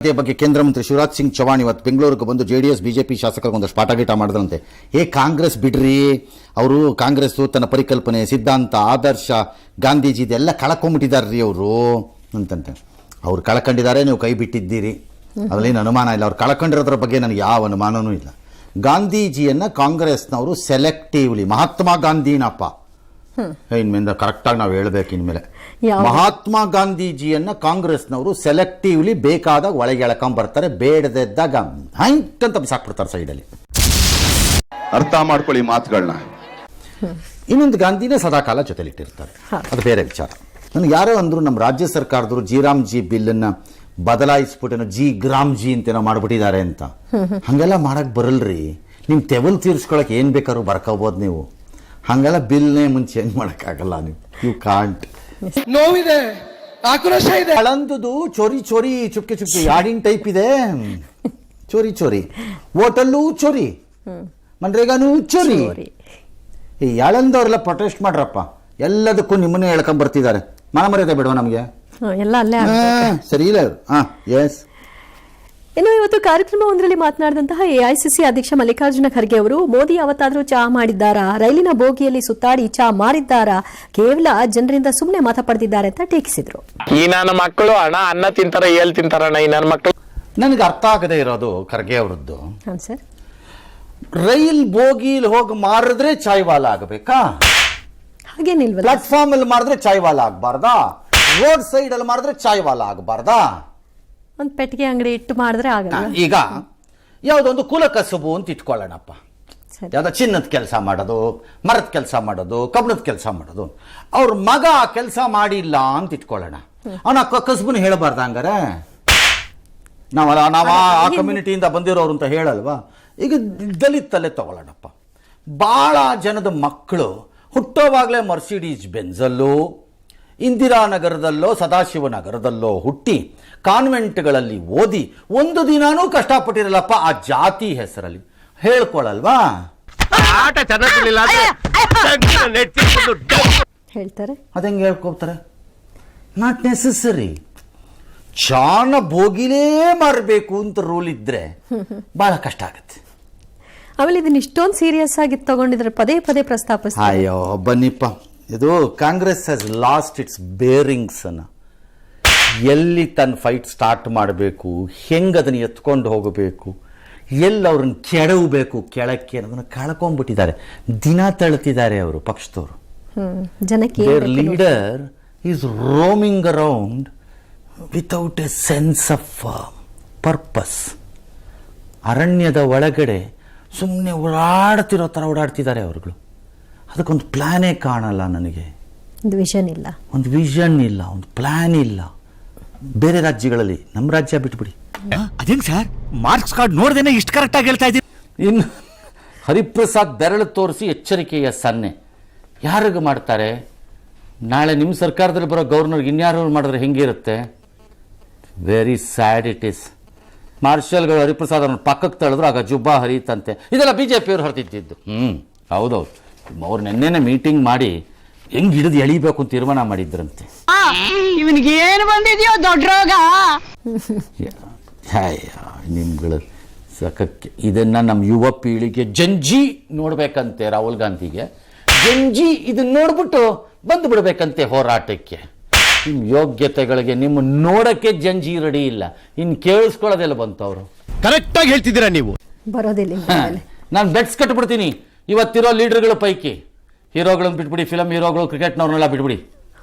ಇದೇ ಬಗ್ಗೆ ಕೇಂದ್ರ ಮಂತ್ರಿ ಶಿವರಾಜ್ ಸಿಂಗ್ ಚೌಹಾಣ್ ಇವತ್ತು ಬೆಂಗಳೂರಿಗೆ ಬಂದು JDS BJP ಶಾಸಕರಿಗೆ ಒಂದಷ್ಟು ಪಾಠ ಗೀಟ ಮಾಡಿದ್ರಂತೆ. ಕಾಂಗ್ರೆಸ್ ಬಿಡ್ರಿ, ಅವರು ಕಾಂಗ್ರೆಸ್ ತನ್ನ ಪರಿಕಲ್ಪನೆ, ಸಿದ್ಧಾಂತ, ಆದರ್ಶ, ಗಾಂಧೀಜಿ ಇದೆಲ್ಲ ಕಳ್ಕೊಂಡ್ಬಿಟ್ಟಿದಾರ್ರಿ ಅವರು ಅಂತಂತೆ. ಅವ್ರು ಕಳ್ಕೊಂಡಿದ್ದಾರೆ, ನೀವು ಕೈ ಬಿಟ್ಟಿದ್ದೀರಿ, ಅದರಲ್ಲೇನು ಅನುಮಾನ ಇಲ್ಲ. ಅವ್ರು ಕಳ್ಕೊಂಡಿರೋದ್ರ ಬಗ್ಗೆ ನನಗೆ ಯಾವ ಅನುಮಾನವೂ ಇಲ್ಲ. ಗಾಂಧೀಜಿಯನ್ನು ಕಾಂಗ್ರೆಸ್ನವರು ಸೆಲೆಕ್ಟಿವ್ಲಿ, ಮಹಾತ್ಮ ಗಾಂಧಿನಪ್ಪ ಇನ್ಮೇಲೆ ಕರೆಕ್ಟಾಗಿ ನಾವು ಹೇಳ್ಬೇಕು, ಇನ್ಮೇಲೆ ಮಹಾತ್ಮ ಗಾಂಧೀಜಿಯನ್ನ ಕಾಂಗ್ರೆಸ್ನವರು ಸೆಲೆಕ್ಟಿವ್ಲಿ ಬೇಕಾದಾಗ ಒಳಗೆ ಎಳ್ಕೊಂಡ್ಬರ್ತಾರೆ, ಬೇಡದಿದ್ದಾಗ ಅಂತ ಬಿಸಾಕ್ಬಿಡ್ತಾರೆ ಸೈಡಲ್ಲಿ. ಅರ್ಥ ಮಾಡ್ಕೊಳ್ಳಿ ಮಾತುಗಳನ್ನ. ಇನ್ನೊಂದು ಗಾಂಧಿನೇ ಸದಾಕಾಲ ಜೊತೆಲಿಟ್ಟಿರ್ತಾರೆ, ಅದು ಬೇರೆ ವಿಚಾರ. ನನಗೆ ಯಾರೋ ಅಂದ್ರು ನಮ್ಮ ರಾಜ್ಯ ಸರ್ಕಾರದವರು ಜಿ ಬಿಲ್ಲನ್ನು ಬದಲಾಯಿಸ್ಬಿಟ್ಟೇನೋ ಗ್ರಾಮ್ ಅಂತೇನೋ ಮಾಡ್ಬಿಟ್ಟಿದ್ದಾರೆ ಅಂತ. ಹಂಗೆಲ್ಲ ಮಾಡಕ್ ಬರಲ್ರಿ. ನಿಮ್ ತೆವಲ್ ತೀರ್ಸ್ಕೊಳಕ್ ಏನ್ ಬೇಕಾದ್ರೂ ಬರ್ಕೋಬಹುದು ನೀವು. ಹಂಗೆಲ್ಲ ಬಿಲ್ನೇ ಮುಂಚೆ ಚೇಂಜ್ ಮಾಡೋಕ್ಕಾಗಲ್ಲ ನೀವು. You can't. ನೋವಿದೆ, ಆಕ್ರೋಶ ಇದೆ. ಅಳಂದುದು ಚೋರಿ ಚೋರಿ, ಚುಪ್ಕೆ ಚುಪ್ಕೆ ಯಾಡಿನ ಟೈಪ್ ಇದೆ. ಚೋರಿ ಚೋರಿ, ಹೋಟೆಲ್ಲೂ ಚೋರಿ, ಮನ್ರೇಗಾನು ಚೋರಿ. ಈ ಯಾಳಂದವ್ರೆಲ್ಲ ಪ್ರೊಟೆಸ್ಟ್ ಮಾಡ್ರಪ್ಪ, ಎಲ್ಲದಕ್ಕೂ ನಿಮ್ಮನ್ನೇ ಹೇಳ್ಕೊಂಡ್ ಬರ್ತಿದ್ದಾರೆ. ಮರ್ಯಾದೆ ಬಿಡುವ ನಮಗೆ ಎಲ್ಲ ಅಲ್ಲೇ ಸರಿ ಇಲ್ಲ. ಎಸ್. ಇನ್ನು ಇವತ್ತು ಕಾರ್ಯಕ್ರಮವೊಂದರಲ್ಲಿ ಮಾತನಾಡಿದಂತಹ AICC ಅಧ್ಯಕ್ಷ ಮಲ್ಲಿಕಾರ್ಜುನ ಖರ್ಗೆ ಅವರು, ಮೋದಿ ಯಾವತ್ತಾದ್ರೂ ಚಾ ಮಾಡಿದ್ದಾರಾ? ರೈಲಿನ ಬೋಗಿಯಲ್ಲಿ ಸುತ್ತಾಡಿ ಚಾ ಮಾರಿದ್ದಾರಾ? ಕೇವಲ ಜನರಿಂದ ಸುಮ್ಮನೆ ಮತ ಪಡೆದಿದ್ದಾರೆ ಅಂತ ಟೀಕಿಸಿದ್ರು. ಈ ನನ್ನ ಮಕ್ಕಳು ಅನ್ನ ತಿಂತಾರ, ತಿಂತಾರಣ್ಣ ಈ ನನ್ನ ಮಕ್ಕಳು. ನನಗೆ ಅರ್ಥ ಆಗದೆ ಇರೋದು ಖರ್ಗೆ ಅವರದ್ದು, ಸರ್, ರೈಲ್ ಬೋಗಿಲ್ ಹೋಗಿ ಮಾರಿದ್ರೆ ಚಾಯ್ ವಾಲ ಆಗಬೇಕಾ? ಹಾಗೇನಿಲ್ವ? ಪ್ಲಾಟ್ಫಾರ್ಮ್ ಅಲ್ಲಿ ಮಾರಿದ್ರೆ ಚಾಯ್ ವಾಲ ಆಗ್ಬಾರ್ದಾ? ರೋಡ್ ಸೈಡ್ ಅಲ್ಲಿ ಮಾರಿದ್ರೆ ಚಾಯ್ ವಾಲ ಆಗಬಾರ್ದಾ? ಒಂದು ಪೆಟ್ಟಿಗೆ ಅಂಗಡಿ ಇಟ್ಟು ಮಾಡಿದ್ರೆ ಆಗಲ್ಲ. ಈಗ ಯಾವುದೊಂದು ಕುಲಕಸಬು ಅಂತ ಇಟ್ಕೊಳ್ಳೋಣಪ್ಪ. ಯಾವ್ದೋ ಚಿನ್ನದ ಕೆಲಸ ಮಾಡೋದು, ಮರದ ಕೆಲಸ ಮಾಡೋದು, ಕಬ್ಬಣದ ಕೆಲಸ ಮಾಡೋದು. ಅವ್ರ ಮಗ ಕೆಲಸ ಮಾಡಿಲ್ಲ ಅಂತ ಇಟ್ಕೊಳ್ಳೋಣ, ಅವನ ಕಸಬನ್ನು ಹೇಳಬಾರ್ದ? ಹಂಗಾರೆ ನಾವ ಆ ಕಮ್ಯುನಿಟಿಯಿಂದ ಬಂದಿರೋರು ಅಂತ ಹೇಳಲ್ವಾ? ಈಗ ದಲಿತಲ್ಲೇ ತಗೊಳ್ಳೋಣಪ್ಪ. ಭಾಳ ಜನದ ಮಕ್ಕಳು ಹುಟ್ಟೋವಾಗಲೇ ಮರ್ಸಿಡೀಸ್ ಬೆಂಜಲ್ಲೋ, ಇಂದಿರಾನಗರದಲ್ಲೋ, ಸದಾಶಿವನಗರದಲ್ಲೋ ಹುಟ್ಟಿ ಕಾನ್ವೆಂಟ್ಗಳಲ್ಲಿ ಓದಿ ಒಂದು ದಿನಾನೂ ಕಷ್ಟಪಟ್ಟಿರಲ್ಲಪ್ಪ ಆ ಜಾತಿ ಹೆಸರಲ್ಲಿ. ಹೇಳ್ಕೊಳಲ್ವಾ? ಹೇಳ್ತಾರೆ. ಅದಂಗೆ ಹೇಳ್ಕೊಳ್ತಾರೆ? Not necessary. ಚಾನ ಬೋಗಿಲೇ ಮಾರಬೇಕು ಅಂತ ರೂಲ್ ಇದ್ರೆ ಬಹಳ ಕಷ್ಟ ಆಗತ್ತೆ. ಆಮೇಲೆ ಇದನ್ನ ಇಷ್ಟೊಂದು ಸೀರಿಯಸ್ ಆಗಿ ತಗೊಂಡಿದ್ರೆ ಪದೇ ಪದೇ ಪ್ರಸ್ತಾಪಿಸ್ತಾರೆ. ಅಯ್ಯೋ ಬನ್ನಿಪ್ಪ, ಇದು Congress has last it's bearings ಅನ್ನ. ಎಲ್ಲಿ ತನ್ನ ಫೈಟ್ ಸ್ಟಾರ್ಟ್ ಮಾಡಬೇಕು, ಹೆಂಗೆ ಅದನ್ನು ಎತ್ಕೊಂಡು ಹೋಗಬೇಕು, ಎಲ್ಲಿ ಅವ್ರನ್ನ ಕೆಡವಬೇಕು ಕೆಳಕ್ಕೆ ಅನ್ನೋದನ್ನ ಕಳ್ಕೊಂಡ್ಬಿಟ್ಟಿದ್ದಾರೆ. ದಿನ ತಳ್ತಿದ್ದಾರೆ ಅವರು ಪಕ್ಷದವರು. ಜನಕ್ಕೆ their leader is roaming around without a sense of purpose. ಅರಣ್ಯದ ಒಳಗಡೆ ಸುಮ್ಮನೆ ಓಡಾಡ್ತಿರೋ ಥರ ಓಡಾಡ್ತಿದ್ದಾರೆ ಅವರುಗಳು. ಅದಕ್ಕೊಂದು ಪ್ಲಾನೇ ಕಾಣಲ್ಲ ನನಗೆ. ಒಂದು ವಿಷನ್ ಇಲ್ಲ, ಒಂದು ವಿಷನ್ ಇಲ್ಲ, ಒಂದು ಪ್ಲಾನ್ ಇಲ್ಲ. ಬೇರೆ ರಾಜ್ಯಗಳಲ್ಲಿ, ನಮ್ಮ ರಾಜ್ಯ ಬಿಟ್ಬಿಡಿ. ಅದೇನು ಸರ್, ಮಾರ್ಕ್ಸ್ ಕಾರ್ಡ್ ನೋಡ್ದೇನೆ ಇಷ್ಟು ಕರೆಕ್ಟಾಗಿ ಹೇಳ್ತಾ ಇದ್ದೀವಿ. ಇನ್ನು ಹರಿಪ್ರಸಾದ್ ಬೆರಳು ತೋರಿಸಿ ಎಚ್ಚರಿಕೆಯ ಸನ್ನೆ ಯಾರಿಗೂ ಮಾಡ್ತಾರೆ? ನಾಳೆ ನಿಮ್ಮ ಸರ್ಕಾರದಲ್ಲಿ ಬರೋ ಗವರ್ನರ್ಗೆ ಇನ್ಯಾರು ಮಾಡಿದ್ರೆ ಹೆಂಗಿರುತ್ತೆ? Very sad it is. ಮಾರ್ಷಲ್ಗಳು ಹರಿಪ್ರಸಾದ್ ಅವ್ರನ್ನ ಪಕ್ಕಕ್ಕೆ ತಳೆದ್ರು, ಆಗ ಜುಬ್ಬಾ ಹರಿತಂತೆ. ಇದೆಲ್ಲ BJP ಅವ್ರು ಹೊರತಿದ್ದು. ಹೌದೌದು, ಅವ್ರು ನೆನ್ನೆನೆ ಮೀಟಿಂಗ್ ಮಾಡಿ ಹೆಂಗ್ ಹಿಡಿದು ಎಳಿಬೇಕು ಅಂತ ತೀರ್ಮಾನ ಮಾಡಿದ್ರಂತೆ. ಇವನಿಗೆ ಏನು ಬಂದಿದೆಯೋ ದೊಡ್ಡ ರೋಗ. ನಿಮ್ಗಳು ಸಕಕ್ಕೆ ಇದನ್ನ ನಮ್ಮ ಯುವ ಪೀಳಿಗೆ ಜಂಜಿ ನೋಡ್ಬೇಕಂತೆ. ರಾಹುಲ್ ಗಾಂಧಿಗೆ ಜಂಜಿ ಇದನ್ನ ನೋಡ್ಬಿಟ್ಟು ಬಂದು ಬಿಡ್ಬೇಕಂತೆ ಹೋರಾಟಕ್ಕೆ. ನಿಮ್ಮ ಯೋಗ್ಯತೆಗಳಿಗೆ ನಿಮ್ಮ ನೋಡಕ್ಕೆ ಜಂಜಿ ರೆಡಿ ಇಲ್ಲ, ಇನ್ನು ಕೇಳಿಸ್ಕೊಳ್ಳೋದೆಲ್ಲ ಬಂತು. ಅವರು ಕರೆಕ್ಟಾಗಿ ಹೇಳ್ತಿದ್ದೀರಾ ನೀವು. ಬರೋದಿಲ್ಲ. ನಾನು ಬೆಟ್ಸ್ ಕಟ್ಬಿಡ್ತೀನಿ ಇವತ್ತಿರೋ ಲೀಡರ್ಗಳ ಪೈಕಿ. ಹೀರೋಗಳನ್ನ ಬಿಟ್ಬಿಡಿ, ಫಿಲಮ್ ಹೀರೋಗಳು, ಕ್ರಿಕೆಟ್ನವ್ರನ್ನೆಲ್ಲ ಬಿಟ್ಬಿಡಿ.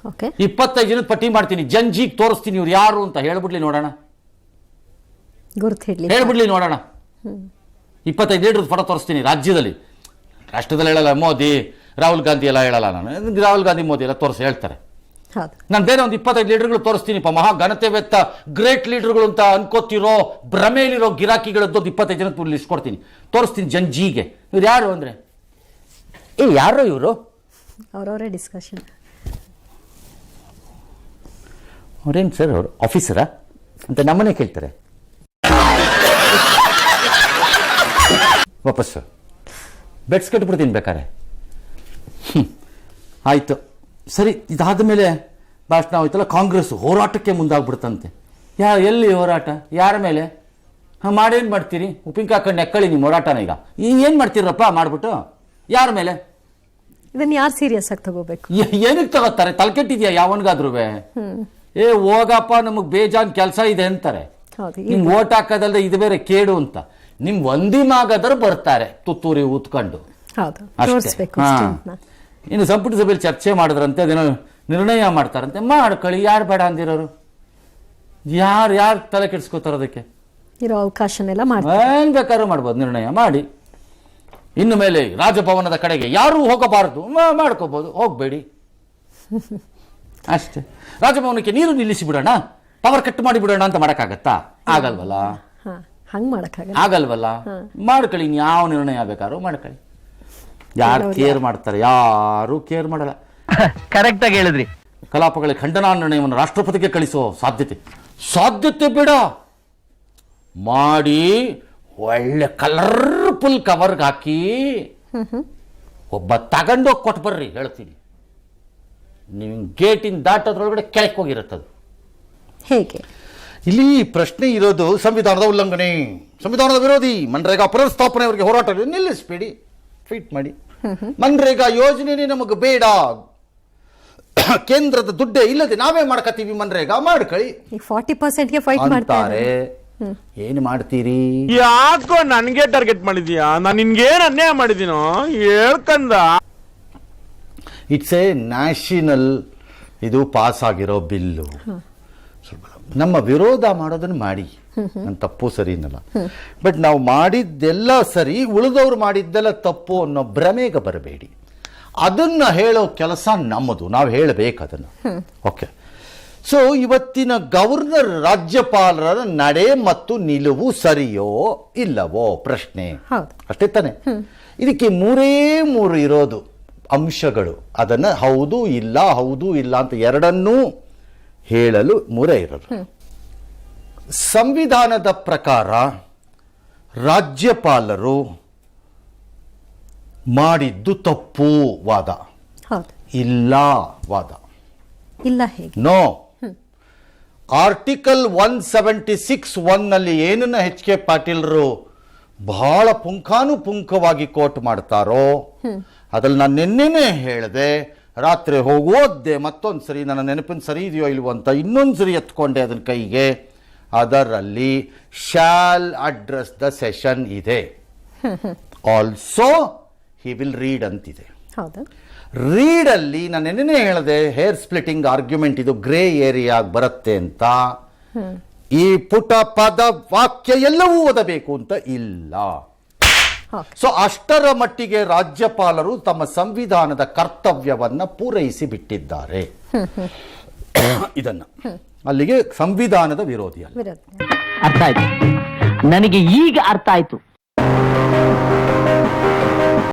25 ಜನದ ಪಟ್ಟಿ ಮಾಡ್ತೀನಿ, ಜಂಜಿಗೆ ತೋರಿಸ್ತೀನಿ ಇವ್ರು ಯಾರು ಅಂತ. ಹೇಳ್ಬಿಡ್ಲಿ ನೋಡೋಣ, ಹೇಳ್ಬಿಡ್ಲಿ ನೋಡೋಣ. 25 ಲೀಡರ್ ಫೋಟೋ ತೋರಿಸ್ತೀನಿ ರಾಜ್ಯದಲ್ಲಿ. ರಾಷ್ಟ್ರದಲ್ಲಿ ಹೇಳಲ್ಲ, ಮೋದಿ ರಾಹುಲ್ ಗಾಂಧಿ ಎಲ್ಲ ಹೇಳಲ್ಲ ನಾನು. ರಾಹುಲ್ ಗಾಂಧಿ ಮೋದಿ ಎಲ್ಲ ತೋರಿಸಿ ಹೇಳ್ತಾರೆ. ನಾನು ಬೇರೆ ಒಂದು 25 ಲೀಡರ್ಗಳು ತೋರಿಸ್ತೀನಿಪ್ಪ. ಮಹಾ ಘನತೆವೆತ್ತ ಗ್ರೇಟ್ ಲೀಡರ್ಗಳು ಅಂತ ಅನ್ಕೋತಿರೋ ಭ್ರಮೆಯಲ್ಲಿರೋ ಗಿರಾಕಿಗಳದ್ದು 25 ಜನ ಲಿಸ್ಟ್ ಕೊಡ್ತೀನಿ, ತೋರಿಸ್ತೀನಿ ಜಂಜಿಗೆ. ಇವ್ರು ಯಾರು ಅಂದರೆ, ಯಾರೋ ಇವರು ಅವರವರೇ ಡಿಸ್ಕಷನ್. ಅವ್ರೇನು ಸರ್, ಅವರು ಆಫೀಸರಾ ಅಂತ ನಮ್ಮನ್ನೇ ಕೇಳ್ತಾರೆ. ವಾಪಸ್ ಬೆಟ್ಸ್ ಕಟ್ಬಿಡ್ತೀನಿ ಬೇಕಾರೆ. ಆಯಿತು ಸರಿ. ಇದಾದ ಮೇಲೆ ಭಾಷಣ ಹೋಯ್ತಲ್ಲ, ಕಾಂಗ್ರೆಸ್ ಹೋರಾಟಕ್ಕೆ ಮುಂದಾಗ್ಬಿಡ್ತಂತೆ. ಎಲ್ಲಿ ಹೋರಾಟ ಯಾರ ಮೇಲೆ? ಹಾಂ ಮಾಡೇನು ಮಾಡ್ತೀರಿ? ಉಪ್ಪಿನಕಾಯಿ ಹಾಕೊಂಡು ಎಕ್ಕಳಿ ನಿಮ್ಮ ಹೋರಾಟನ ಈಗ ಏನು ಮಾಡ್ತೀರಪ್ಪ ಮಾಡ್ಬಿಟ್ಟು ಯಾರ ಮೇಲೆ? ಇದನ್ನ ಯಾರು ಸೀರಿಯಸ್ ಆಗಿ ತಗೋಬೇಕು? ಏನಕ್ಕೆ ತಗೋತಾರೆ? ತಲೆಕೆಟ್ಟಿದ್ಯಾ ಯಾವನ್ಗಾದ್ರೂ? ಏ ಹೋಗಪ್ಪ ನಮಗ್ ಬೇಜಾನ್ ಕೆಲಸ ಇದೆ ಅಂತಾರೆ. ನಿಮ್ ಓಟ್ ಹಾಕೋದಲ್ದೆ ಇದು ಬೇರೆ ಕೇಡು ಅಂತ. ನಿಮ್ ಒಂದಿಮಾಗದ್ರು ಬರ್ತಾರೆ ತುತ್ತೂರಿ ಊತ್ಕೊಂಡು ಅಷ್ಟೇ. ಇನ್ನು ಸಂಪುಟ ಸಭೆಯಲ್ಲಿ ಚರ್ಚೆ ಮಾಡಿದ್ರಂತೆ, ಅದೇನೋ ನಿರ್ಣಯ ಮಾಡ್ತಾರಂತೆ. ಮಾಡ್ಕೊಳ್ಳಿ, ಯಾರು ಬೇಡ ಅಂದಿರೋರು? ಯಾರು ತಲೆ ಕೆಡಿಸ್ಕೋತಾರ? ಅದಕ್ಕೆ ಇರೋ ಅವಕಾಶನೆಲ್ಲ ಏನ್ ಬೇಕಾದ್ರೂ ಮಾಡ್ಬೋದು, ನಿರ್ಣಯ ಮಾಡಿ. ಇನ್ನು ಮೇಲೆ ರಾಜಭವನದ ಕಡೆಗೆ ಯಾರು ಹೋಗಬಾರದು, ಮಾಡ್ಕೋಬಹುದು, ಹೋಗ್ಬೇಡಿ ಅಷ್ಟೇ. ರಾಜಭವನಕ್ಕೆ ನೀರು ನಿಲ್ಲಿಸಿ ಬಿಡೋಣ, ಪವರ್ ಕಟ್ ಮಾಡಿ ಬಿಡೋಣ ಅಂತ ಮಾಡಕ್ಕಾಗತ್ತಾ? ಆಗಲ್ವಲ್ಲ. ಆಗಲ್ವಲ್ಲ. ಮಾಡ್ಕೊಳ್ಳಿ, ಯಾವ ನಿರ್ಣಯ ಬೇಕಾದ್ರೂ ಮಾಡ್ಕೊಳ್ಳಿ. ಯಾರು ಕೇರ್ ಮಾಡ್ತಾರೆ? ಯಾರು ಕೇರ್ ಮಾಡಲ್ಲ. ಕರೆಕ್ಟ್ ಆಗಿ ಹೇಳಿದ್ರಿ. ಕಲಾಪಗಳಿಗೆ ಖಂಡನಾ ನಿರ್ಣಯವನ್ನು ರಾಷ್ಟ್ರಪತಿಗೆ ಕಳಿಸುವ ಸಾಧ್ಯತೆ ಬೇಡ. ಮಾಡಿ ಒಳ್ಳೆ ಕಲರ್ಫುಲ್ ಕವರ್ಗೆ ಹಾಕಿ ಒಬ್ಬ ತಗೊಂಡೋಗಿ ಕೊಟ್ಟು ಬರ್ರಿ, ಹೇಳ್ತೀನಿ. ನೀವು ಗೇಟಿನ ದಾಟೋದ್ರೊಳಗಡೆ ಕೆಳಕ್ಕೆ ಹೋಗಿರುತ್ತದು. ಹೇಗೆ? ಇಲ್ಲಿ ಪ್ರಶ್ನೆ ಇರೋದು ಸಂವಿಧಾನದ ಉಲ್ಲಂಘನೆ, ಸಂವಿಧಾನದ ವಿರೋಧಿ. ಮನ್ರೇಗಾ ಪುನರ್ಸ್ಥಾಪನೆಯವರಿಗೆ ಹೋರಾಟ ನಿಲ್ಲಿಸಬೇಡಿ, ಫೈಟ್ ಮಾಡಿ. ಮನ್ರೇಗಾ ಯೋಜನೆ ನಮಗೆ ಬೇಡ, ಕೇಂದ್ರದ ದುಡ್ಡೇ ಇಲ್ಲದೆ ನಾವೇ ಮಾಡ್ಕತ್ತೀವಿ, ಮನ್ರೇಗಾ ಮಾಡ್ಕೊಳ್ಳಿ. 40%ಗೆ ಫೈಟ್ ಮಾಡ್ತಾರೆ. ಏನು ಮಾಡ್ತೀರಿ? ಯಾಕೋ ನನ್ಗೆ ಟಾರ್ಗೆಟ್ ಮಾಡಿದ್ಯಾ? ನಾನು ನಿನ್ಗೇನ್ ಅನ್ಯಾಯ ಮಾಡಿದೀನೋ ಹೇಳ್ಕಂದ. ಇಟ್ಸ್ ಎ ನ್ಯಾಷನಲ್, ಇದು ಪಾಸ್ ಆಗಿರೋ ಬಿಲ್ಲು. ನಮ್ಮ ವಿರೋಧ ಮಾಡೋದನ್ನು ಮಾಡಿ, ನನ್ನ ತಪ್ಪು ಸರಿ ಅನ್ನಲ್ಲ. ಬಟ್ ನಾವು ಮಾಡಿದ್ದೆಲ್ಲ ಸರಿ, ಉಳಿದವ್ರು ಮಾಡಿದ್ದೆಲ್ಲ ತಪ್ಪು ಅನ್ನೋ ಭ್ರಮೆಗೆ ಬರಬೇಡಿ. ಅದನ್ನ ಹೇಳೋ ಕೆಲಸ ನಮ್ಮದು, ನಾವು ಹೇಳಬೇಕು ಅದನ್ನು. ಓಕೆ. ಸೊ ಇವತ್ತಿನ ಗವರ್ನರ್ ರಾಜ್ಯಪಾಲರ ನಡೆ ಮತ್ತು ನಿಲುವು ಸರಿಯೋ ಇಲ್ಲವೋ ಪ್ರಶ್ನೆ ಅಷ್ಟೇ ತಾನೆ. ಇದಕ್ಕೆ ಮೂರು ಇರೋದು ಅಂಶಗಳು. ಅದನ್ನ ಹೌದು ಇಲ್ಲ ಅಂತ ಎರಡನ್ನೂ ಹೇಳಲು ಮೂರೇ ಇರೋದು. ಸಂವಿಧಾನದ ಪ್ರಕಾರ ರಾಜ್ಯಪಾಲರು ಮಾಡಿದ್ದು ತಪ್ಪು ವಾದ ಇಲ್ಲ, ವಾದ ಇಲ್ಲ. ಹೇಗೆ? ನೋ. ಆರ್ಟಿಕಲ್ 176(1) ನಲ್ಲಿ ಏನನ್ನ ಎಚ್ ಕೆ ಪಾಟೀಲ್ರು ಬಹಳ ಪುಂಖಾನುಪುಂಖವಾಗಿ ಕೋಟ್ ಮಾಡ್ತಾರೋ ಅದ್ರಲ್ಲಿ ನಾನು ನಿನ್ನೆನೇ ಹೇಳಿದೆ, ರಾತ್ರಿ ಹೋಗೋದ್ದೆ ಮತ್ತೊಂದ್ಸರಿ ನನ್ನ ನೆನಪಿನ ಸರಿ ಇದೆಯೋ ಇಲ್ವೋ ಅಂತ ಇನ್ನೊಂದ್ಸರಿ ಎತ್ಕೊಂಡೆ ಅದನ್ನ ಕೈಗೆ. ಅದರಲ್ಲಿ ಶಾಲ್ ಅಡ್ರೆಸ್ ದ ಸೆಷನ್ ಇದೆ, ಆಲ್ಸೋ ಹಿ ವಿಲ್ ರೀಡ್ ಅಂತಿದೆ. ರೀಡ್ ಅಲ್ಲಿ ನಾನು ನೆನ್ನೆ ಹೇಳಿದೆ, ಹೇರ್ ಸ್ಪ್ಲಿಟಿಂಗ್ ಆರ್ಗ್ಯುಮೆಂಟ್ ಇದು ಗ್ರೇ ಏರಿಯಾ ಬರುತ್ತೆ ಅಂತ. ಈ ಪುಟ ಪದ ವಾಕ್ಯ ಎಲ್ಲವೂ ಓದಬೇಕು ಅಂತ ಇಲ್ಲ. ಸೊ ಅಷ್ಟರ ಮಟ್ಟಿಗೆ ರಾಜ್ಯಪಾಲರು ತಮ್ಮ ಸಂವಿಧಾನದ ಕರ್ತವ್ಯವನ್ನ ಪೂರೈಸಿ ಬಿಟ್ಟಿದ್ದಾರೆ. ಇದನ್ನ ಅಲ್ಲಿಗೆ ಸಂವಿಧಾನದ ವಿರೋಧಿ ಅಲ್ಲ. ಅರ್ಥ ಆಯ್ತು, ನನಗೆ ಈಗ ಅರ್ಥ ಆಯ್ತು.